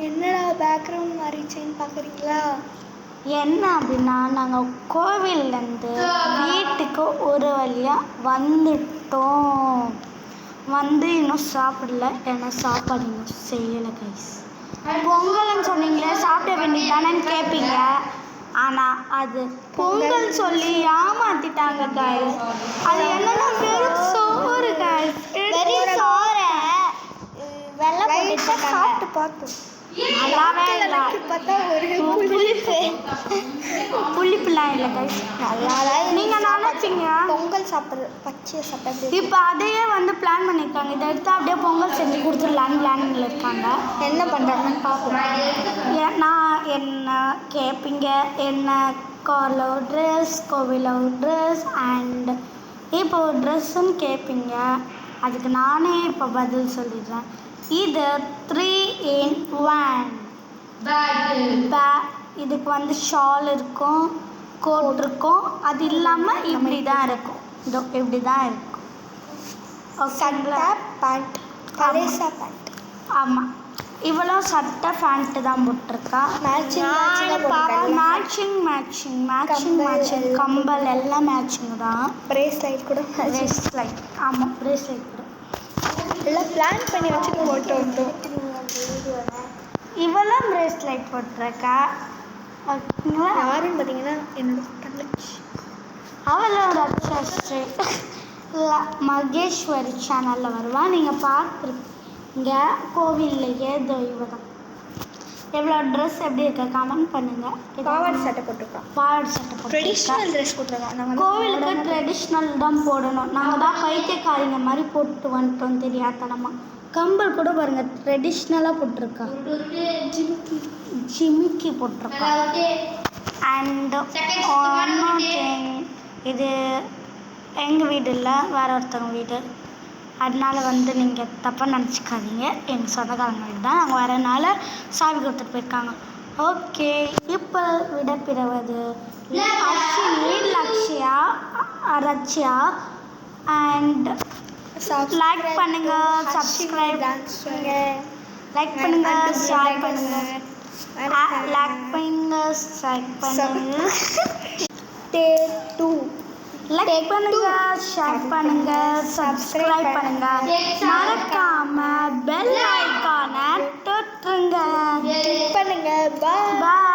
என்னடா பேக்ரவுண்ட் மாறிடுச்சுன்னு பார்க்குறீங்களா? என்ன அப்படின்னா, நாங்கள் கோவில்லேருந்து வீட்டுக்கு ஒரு வழியாக வந்துட்டோம். வந்து இன்னும் சாப்பிடல, ஏன்னா சாப்பாடு இன்னும் செய்யலை கைஸ். பொங்கல்னு சொன்னீங்களே, சாப்பிட வேண்டியதானேன்னு கேட்பீங்க. ஆனால் அது பொங்கல் சொல்லி ஏமாத்திட்டாங்க கைஸ். அது என்னன்னா வெறும் சோறு கைஸ். சோறை வெள்ளை போட்டு சாப்பிட்டு பார்த்தோம். நல்லாவே இல்லை. பார்த்தா ஒரு புளிப்புலாம் இல்லை கைஸ். நல்லா நீங்கள் நினைச்சிங்க பொங்கல் சாப்பிட்றது பச்சையை சாப்பிட்டா. இப்போ அதையே வந்து பிளான் பண்ணியிருக்காங்க. இதை எடுத்து அப்படியே பொங்கல் செஞ்சு கொடுத்துடலான்னு பிளானிங்கில் இருக்காங்க. என்ன பண்ணுறாங்கன்னு பார்ப்போம். நான் என்ன கேட்பீங்க, என்ன காரில் ஒரு ட்ரெஸ், கோவிலில் ஒரு ட்ரெஸ் அண்ட் இப்போ ஒரு ட்ரெஸ்ஸுன்னு கேட்பீங்க. அதுக்கு நானே இப்போ பதில் சொல்லிடுறேன். இது 3 in 1 இதுக்கு வந்து ஷால் இருக்கும், கோட் இருக்கும். அது இல்லாமல் இப்படி தான் இருக்கும். இதோ இப்படி தான் இருக்கும். சட்டை பேண்ட், பலேசா பேண்ட். ஆமாம், இவ்வளோ சட்டை பேண்ட்டு தான் போட்டிருக்கா. மேட்சிங் கம்பல் எல்லாம் மேட்சிங் தான். பிரேஸ்லைட் கூட பிரேஸ்லைட். ஆமாம், பிரேஸ்லைட் கூட எல்லாம் பிளான் பண்ணி வச்சுட்டு போட்டு வந்தோம். இவ்வளோ பிரேஸ்லைட் போட்டிருக்கா. யாருன்னு பார்த்தீங்கன்னா என்னோட தங்கச்சி. அவளோட அச்சஸ்ரீ மகேஸ்வரி சேனலில் வருவா. நீங்கள் பார்த்துருக்கீங்க. கோவில்லையே தெய்வ தான். எவ்வளோ ட்ரெஸ் எப்படி இருக்க கமெண்ட் பண்ணுங்கள். பாவாடை சட்டை போட்டிருக்கோம். பாவாடை சட்டை போட்டு ட்ரெடிஷ்னல் ட்ரெஸ் போட்டிருக்கோம். நாங்கள் கோவிலுக்கு ட்ரெடிஷ்னல் தான் போடணும். நாங்கள் தான் பைத்தியக்காரிங்க மாதிரி போட்டு வந்துட்டோம் தெரியாதனமாக. கம்பல் கூட பாருங்கள் ட்ரெடிஷ்னலாக போட்டிருக்கா. ஜிமிக்கி போட்டிருக்கா. அண்ட் இது எங்கள் வீடு இல்லை, வேறு ஒருத்தவங்க வீடு. அதனால் வந்து நீங்கள் தப்பாக நினச்சிக்காதீங்க. எங்கள் சொந்தக்காரங்க வீடு தான். நாங்கள் வரனால சாவி கொடுத்துட்டு போயிருக்காங்க. ஓகே, இப்போ விடப்பிறவது அஸ்வினி, லக்ஷயா, ரட்சியா அண்ட் லைக் பண்ணுங்கள், சப்ஸ்கிரைப் லைக் பண்ணுங்கள், ஷேர் பண்ணுங்கள், லைக் பண்ணுங்கள், ஷேர் பண்ணுங்கள், லைக் பண்ணுங்க, ஷேர் பண்ணுங்க, சப்ஸ்கிரைப் பண்ணுங்க, மறக்காம பெல் ஐகானை தொட்டுருங்க. கிளிக் பண்ணுங்க. பாய்.